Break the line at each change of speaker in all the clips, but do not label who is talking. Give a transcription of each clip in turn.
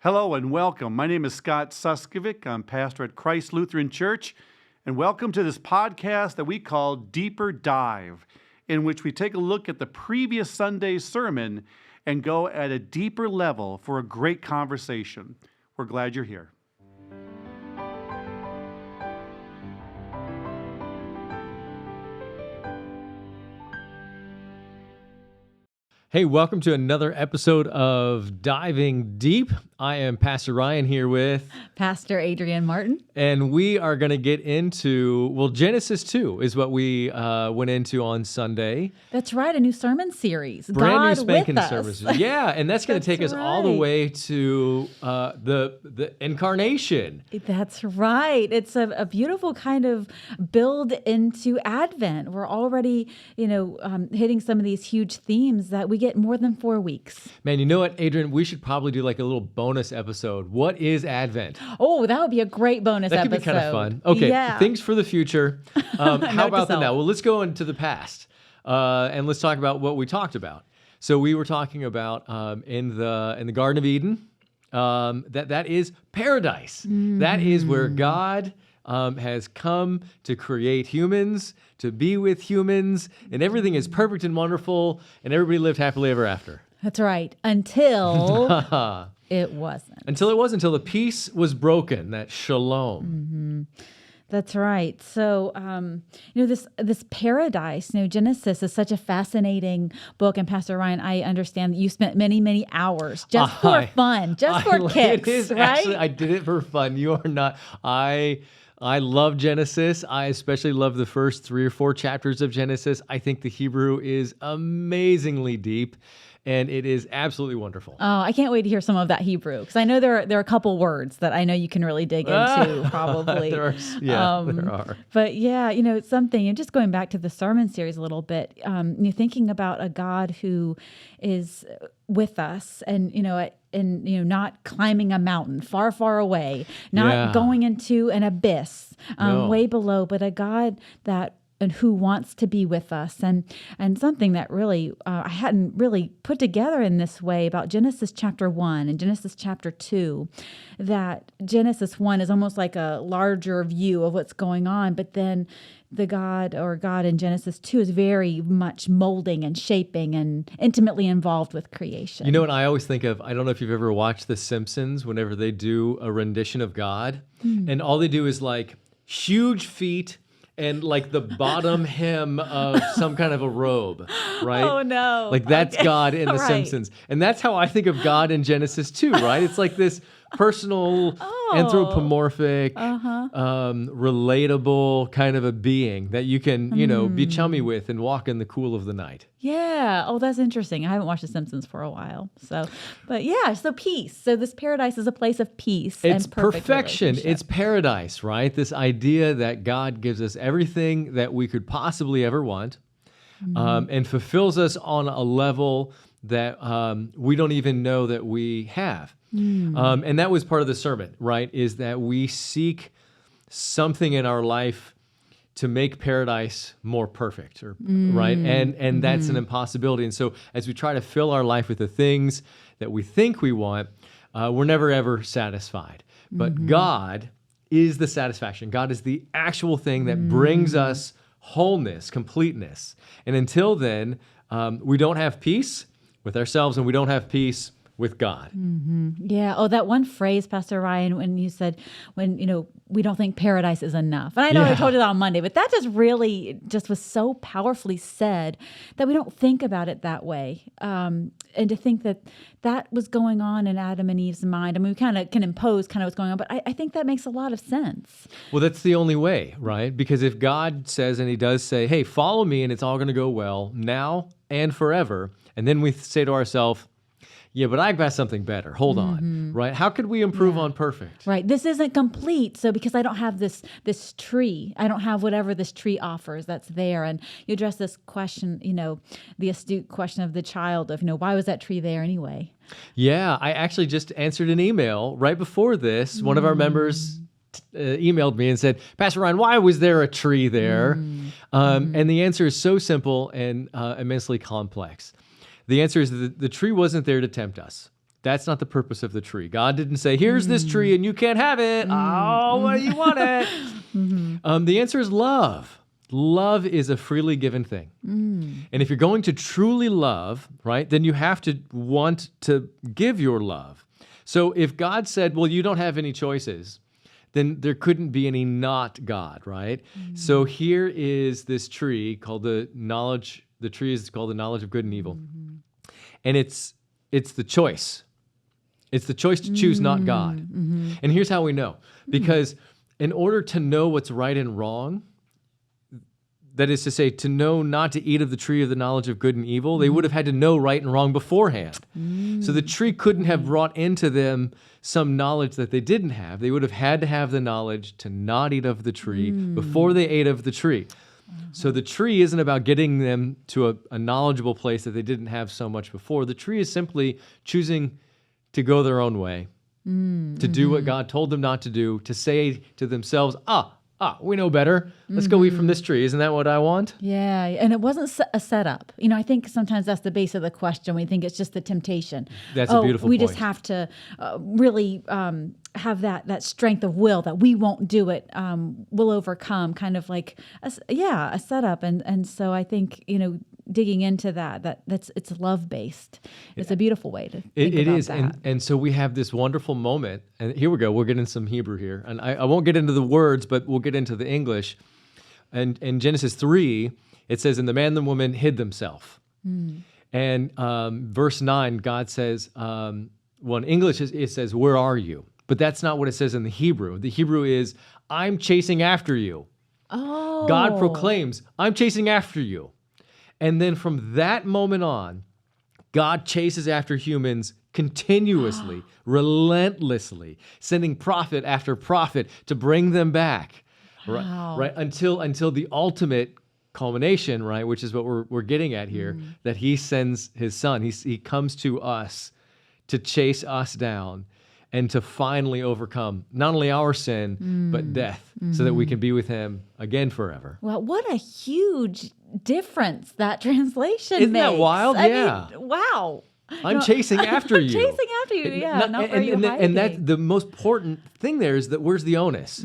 Hello and welcome. My name is Scott Suskovic. I'm pastor at Christ Lutheran Church, and welcome to this podcast that we call Deeper Dive, in which we take a look at the previous Sunday's sermon and go at a deeper level for a great conversation. We're glad you're here.
Hey, welcome to another episode of Diving Deep. I am Pastor Ryan here with
Pastor Adrienne Martin.
And we are going to get into, Genesis 2 is what we went into on Sunday.
That's right, a new sermon series.
Brand
God
new spanking
with us.
services. Yeah, and that's going to take us all the way to the incarnation.
That's right. It's a beautiful kind of build into Advent. We're already, hitting some of these huge themes that we get more than 4 weeks.
Man, you know what, Adrienne? We should probably do like a little bonus episode. What is Advent?
Oh, that would be a great bonus episode.
That could be kind of fun. Okay,
yeah.
Things for the future. How about the now? Well, let's go into the past and let's talk about what we talked about. So we were talking about in the Garden of Eden, that is paradise. Mm-hmm. That is where God has come to create humans, to be with humans, and everything is perfect and wonderful, and everybody lived happily ever after.
That's right. Until it wasn't.
Until the peace was broken, that shalom.
Mm-hmm. That's right. So, this paradise, Genesis is such a fascinating book. And Pastor Ryan, I understand that you spent many, many hours just for fun, just for kicks,
it is,
right?
Actually, I did it for fun. You are not. I love Genesis. I especially love the first 3 or 4 chapters of Genesis. I think the Hebrew is amazingly deep, and it is absolutely wonderful.
Oh, I can't wait to hear some of that Hebrew, because I know there are a couple words that I know you can really dig into, probably.
There are.
But yeah, it's something, just going back to the sermon series a little bit, you're thinking about a God who is with us and, not climbing a mountain far, far away, not going into an abyss way below, but a God and who wants to be with us. And something that really I hadn't really put together in this way about Genesis chapter 1 and Genesis chapter 2, that Genesis 1 is almost like a larger view of what's going on, but then the God in Genesis 2 is very much molding and shaping and intimately involved with creation.
You know what I always think of? I don't know if you've ever watched The Simpsons, whenever they do a rendition of God, and all they do is like huge feet and like the bottom hem of some kind of a robe, right?
Oh, no.
Like that's God in The Simpsons. And that's how I think of God in Genesis 2, right? It's like this personal, anthropomorphic, relatable kind of a being that you can, be chummy with and walk in the cool of the night.
Yeah. Oh, that's interesting. I haven't watched The Simpsons for a while. So peace. So this paradise is a place of peace and perfect
perfection. It's paradise, right? This idea that God gives us everything that we could possibly ever want, and fulfills us on a level that we don't even know that we have. And that was part of the sermon, right? Is that we seek something in our life to make paradise more perfect, right? And that's an impossibility. And so as we try to fill our life with the things that we think we want, we're never, ever satisfied. But God is the satisfaction. God is the actual thing that brings us wholeness, completeness. And until then, we don't have peace with ourselves, and we don't have peace with God.
Yeah. Oh, that one phrase, Pastor Ryan, when you said, we don't think paradise is enough. And I know I told you that on Monday, but that just was so powerfully said that we don't think about it that way. And to think that was going on in Adam and Eve's mind. I mean, we kind of can impose kind of what's going on, but I think that makes a lot of sense.
Well, that's the only way, right? Because if God says, and he does say, hey, follow me and it's all going to go well now and forever. And then we say to ourselves, yeah, but I've got something better. Hold on, right? How could we improve on perfect?
Right. This isn't complete. So because I don't have this tree, I don't have whatever this tree offers that's there. And you address this question, the astute question of the child of, why was that tree there anyway?
Yeah, I actually just answered an email right before this. One of our members emailed me and said, Pastor Ryan, why was there a tree there? And the answer is so simple and immensely complex. The answer is that the tree wasn't there to tempt us. That's not the purpose of the tree. God didn't say, here's this tree and you can't have it. Oh, what do you want it? The answer is love. Love is a freely given thing. And if you're going to truly love, right, then you have to want to give your love. So if God said, well, you don't have any choices, then there couldn't be any not God, right? So here is this tree called the tree is called the knowledge of good and evil. And it's the choice. It's the choice to choose not God. And here's how we know. Because in order to know what's right and wrong, that is to say, to know not to eat of the tree of the knowledge of good and evil, they would have had to know right and wrong beforehand. So the tree couldn't have brought into them some knowledge that they didn't have. They would have had to have the knowledge to not eat of the tree before they ate of the tree. So the tree isn't about getting them to a knowledgeable place that they didn't have so much before. The tree is simply choosing to go their own way, to do what God told them not to do, to say to themselves, we know better. Let's go eat from this tree. Isn't that what I want?
Yeah, and it wasn't a setup. I think sometimes that's the base of the question. We think it's just the temptation.
That's a beautiful
we
point.
just have to really have that strength of will that we won't do it. We'll overcome, kind of like a setup. And so I think digging into it's love based. It's a beautiful way to think
it
about
is,
that.
and so we have this wonderful moment, and here we go. We'll get into some Hebrew here, and I won't get into the words, but we'll get into the English. And in Genesis 3, it says, "And the man and the woman hid themselves." And verse 9, God says, in English it says, "Where are you?" But that's not what it says in the Hebrew. The Hebrew is, "I'm chasing after you."
Oh,
God proclaims, "I'm chasing after you." And then from that moment on, God chases after humans continuously, relentlessly, sending prophet after prophet to bring them back,
Wow.
right? Until the ultimate culmination, right? Which is what we're getting at here, that He sends His Son. He comes to us to chase us down and to finally overcome not only our sin, but death, so that we can be with Him again forever.
Well, what a huge difference that translation
Isn't
makes.
that wild?
I
Yeah.
mean, wow.
I'm chasing after you.
Chasing after you, yeah. Not where you're hiding.
And that's the most important thing there is that where's the onus?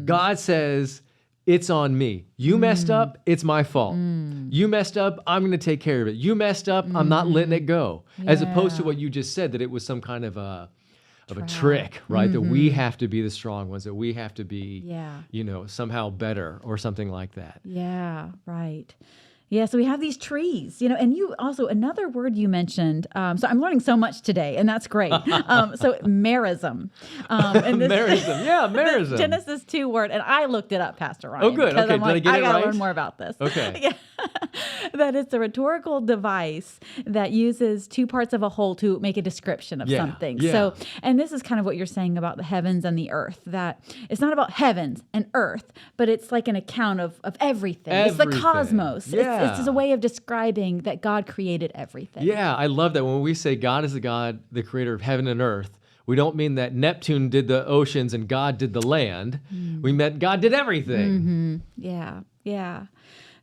God says, it's on me. You messed up, it's my fault. You messed up, I'm going to take care of it. You messed up, I'm not letting it go. As opposed to what you just said, that it was some kind of a trick, right? That we have to be the strong ones, that we have to be, somehow better or something like that.
Yeah, right. Yeah, so we have these trees, and you also, another word you mentioned, so I'm learning so much today, and that's great. So merism. And this,
Merism, yeah, merism.
This Genesis 2 word, and I looked it up, Pastor Ryan.
Oh, good,
because
okay,
I'm like,
did I get it
gotta
right?
learn more about this.
Okay.
Yeah. That it's a rhetorical device that uses two parts of a whole to make a description of something.
Yeah.
So, and this is kind of what you're saying about the heavens and the earth, that it's not about heavens and earth, but it's like an account of everything. It's the cosmos.
Yeah.
It's just a way of describing that God created everything.
Yeah, I love that. When we say God is the God, the creator of heaven and earth, we don't mean that Neptune did the oceans and God did the land. We meant God did everything.
Yeah, yeah.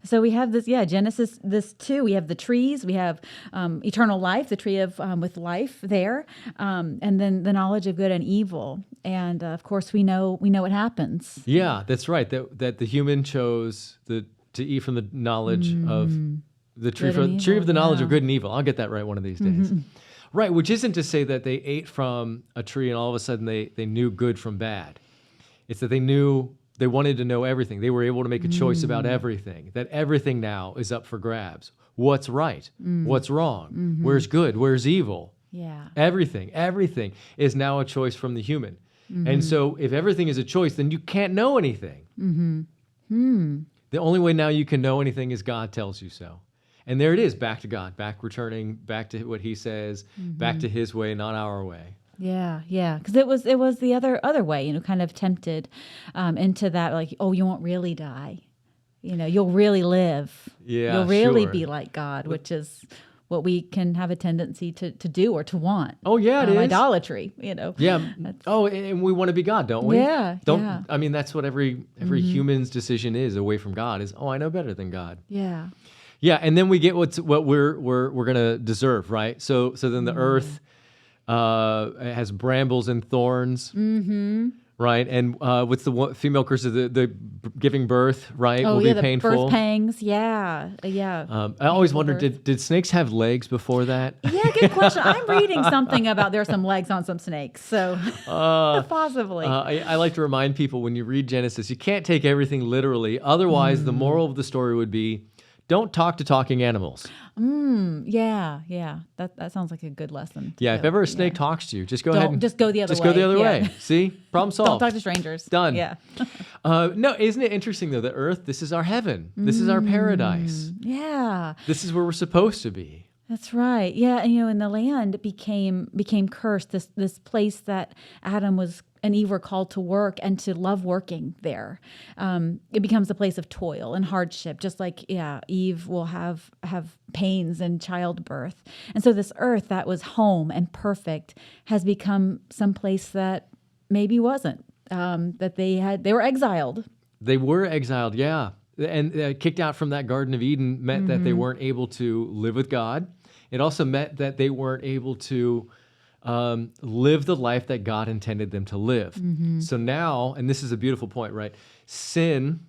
So we have this, Genesis, this 2, we have the trees, we have eternal life, the tree of with life there, and then the knowledge of good and evil. And of course, we know what happens.
Yeah, that's right. That the human chose to eat from the knowledge of the tree, tree of the knowledge of good and evil. I'll get that right one of these days. Right, which isn't to say that they ate from a tree and all of a sudden they knew good from bad. It's that they wanted to know everything. They were able to make a choice about everything, that everything now is up for grabs. What's right? What's wrong? Where's good? Where's evil?
Yeah.
Everything is now a choice from the human. And so if everything is a choice, then you can't know anything. The only way now you can know anything is God tells you so. And there it is, back to God, returning back to what He says, back to His way, not our way.
Yeah, because it was the other way, kind of tempted into that, like, oh, you won't really die, you'll really live, you'll really be like God, which is what we can have a tendency to do or to want.
Oh yeah, it is
idolatry,
Yeah. Oh, and we want to be God, don't we?
Yeah.
I mean, that's what every human's decision is away from God is. Oh, I know better than God.
Yeah.
Yeah, and then we get what we're gonna deserve, right? So then the earth It has brambles and thorns. Mm-hmm. Right, and what's the female curse of the giving birth? Right,
Oh,
will
yeah,
be
the
painful.
birth pangs. Yeah, yeah.
I always
Painful
wondered,
birth.
did snakes have legs before that?
Yeah, good question. I'm reading something about there's some legs on some snakes, so possibly.
I like to remind people when you read Genesis, you can't take everything literally. Otherwise, the moral of the story would be, don't talk to talking animals.
Yeah. That sounds like a good lesson.
Yeah, if ever a snake talks to you, just go ahead and
just go the other
just
way.
go the other
Yeah.
way. See, problem solved.
Don't talk to strangers.
Done.
Yeah.
No, isn't it interesting though? The earth, this is our heaven. This is our paradise.
Yeah.
This is where we're supposed to be.
That's right. Yeah, and and the land became cursed. This place that Adam and Eve were called to work and to love working there. It becomes a place of toil and hardship, just like Eve will have pains in childbirth. And so this earth that was home and perfect has become some place that maybe wasn't. That they were exiled.
They were exiled, yeah. And kicked out from that Garden of Eden meant that they weren't able to live with God. It also meant that they weren't able to live the life that God intended them to live. So now, and this is a beautiful point, right? Sin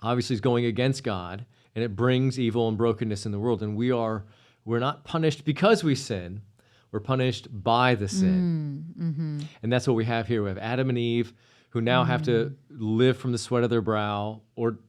obviously is going against God, and it brings evil and brokenness in the world. And we're not punished because we sin. We're punished by the sin. And that's what we have here. We have Adam and Eve who now have to live from the sweat of their brow or,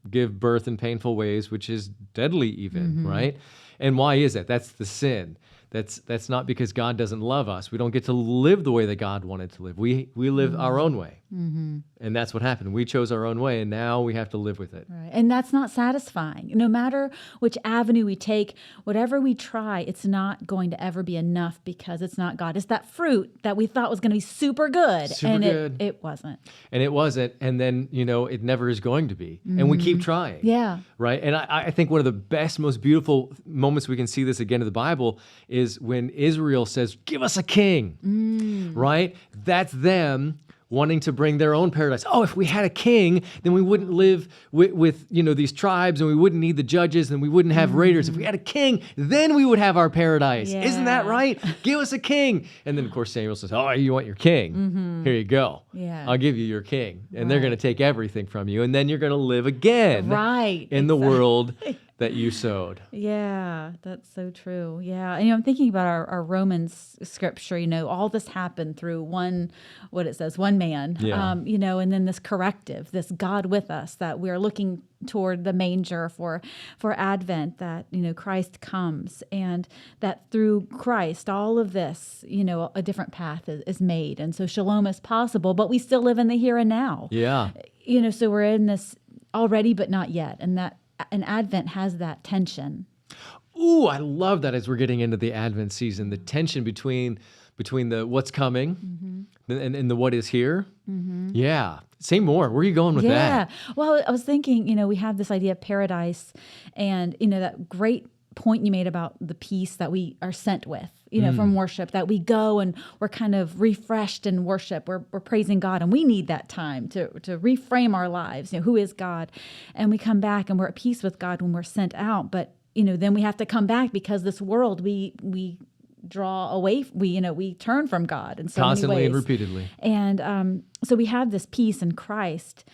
give birth in painful ways, which is deadly even, right? And why is that? That's the sin. That's not because God doesn't love us. We don't get to live the way that God wanted to live. We live our own way. And that's what happened. We chose our own way, and now we have to live with it.
Right. And that's not satisfying. No matter which avenue we take, whatever we try, it's not going to ever be enough because it's not God. It's that fruit that we thought was going to be super good.
Super good.
It wasn't.
And it wasn't. And then, it never is going to be. And we keep trying.
Yeah.
Right? And I think one of the best, most beautiful moments we can see this again in the Bible is when Israel says, give us a king. Right? That's them wanting to bring their own paradise. Oh, if we had a king, then we wouldn't live with these tribes, and we wouldn't need the judges, and we wouldn't have raiders. If we had a king, then we would have our paradise.
Yeah.
Isn't that right? Give us a king. And then, of course, Samuel says, oh, you want your king? Here you go.
Yeah.
I'll give you your king. And they're going to take everything from you, and then you're going to live again
Right.
in the world that you sowed.
Yeah, that's so true. Yeah. And I'm thinking about our Romans scripture, all this happened through one man,
Yeah.
and then this corrective, this God with us, that we're looking toward the manger for Advent, that, Christ comes, and that through Christ, all of this, a different path is made. And so shalom is possible, but we still live in the here and now.
Yeah.
So we're in this already, but not yet. And Advent has that tension.
Ooh, I love that as we're getting into the Advent season, the tension between the what's coming and the what is here. Yeah. Say more. Where are you going with that?
Yeah. Well, I was thinking, we have this idea of paradise and, that great point you made about the peace that we are sent with, from worship, that we go and we're kind of refreshed in worship. We're praising God, and we need that time to reframe our lives. Who is God? And we come back and we're at peace with God when we're sent out. But, then we have to come back because this world, we draw away, we turn from God in so
Constantly
many
and
ways.
repeatedly.
And so we have this peace in Christ,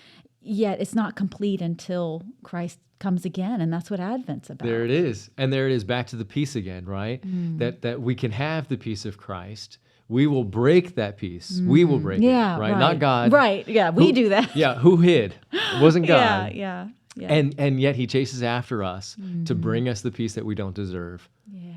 yet it's not complete until Christ comes again, and that's what Advent's about.
There it is. And there it is, back to the peace again, right? That we can have the peace of Christ. We will break that peace. We will break it, right? Not God.
Right, yeah, we do that.
Yeah, who hid? It wasn't God.
Yeah.
And yet he chases after us to bring us the peace that we don't deserve.
Yeah,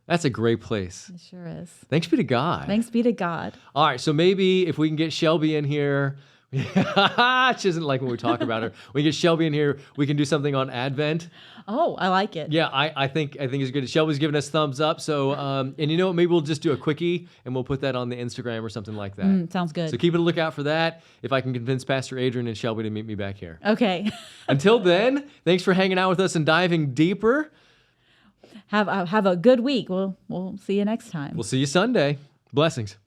That's a great place.
it sure is.
Thanks be to God.
Thanks be to God.
All right, so maybe if we can get Shelby in here, she doesn't like when we talk about her. We can get Shelby in here. We can do something on Advent.
Oh, I like it.
Yeah, I think it's good. Shelby's giving us thumbs up. So, and you know what? Maybe we'll just do a quickie and we'll put that on the Instagram or something like that.
Sounds good.
So keep a lookout for that. If I can convince Pastor Adrian and Shelby to meet me back here.
Okay.
Until then, thanks for hanging out with us and diving deeper.
Have a good week. We'll see you next time.
We'll see you Sunday. Blessings.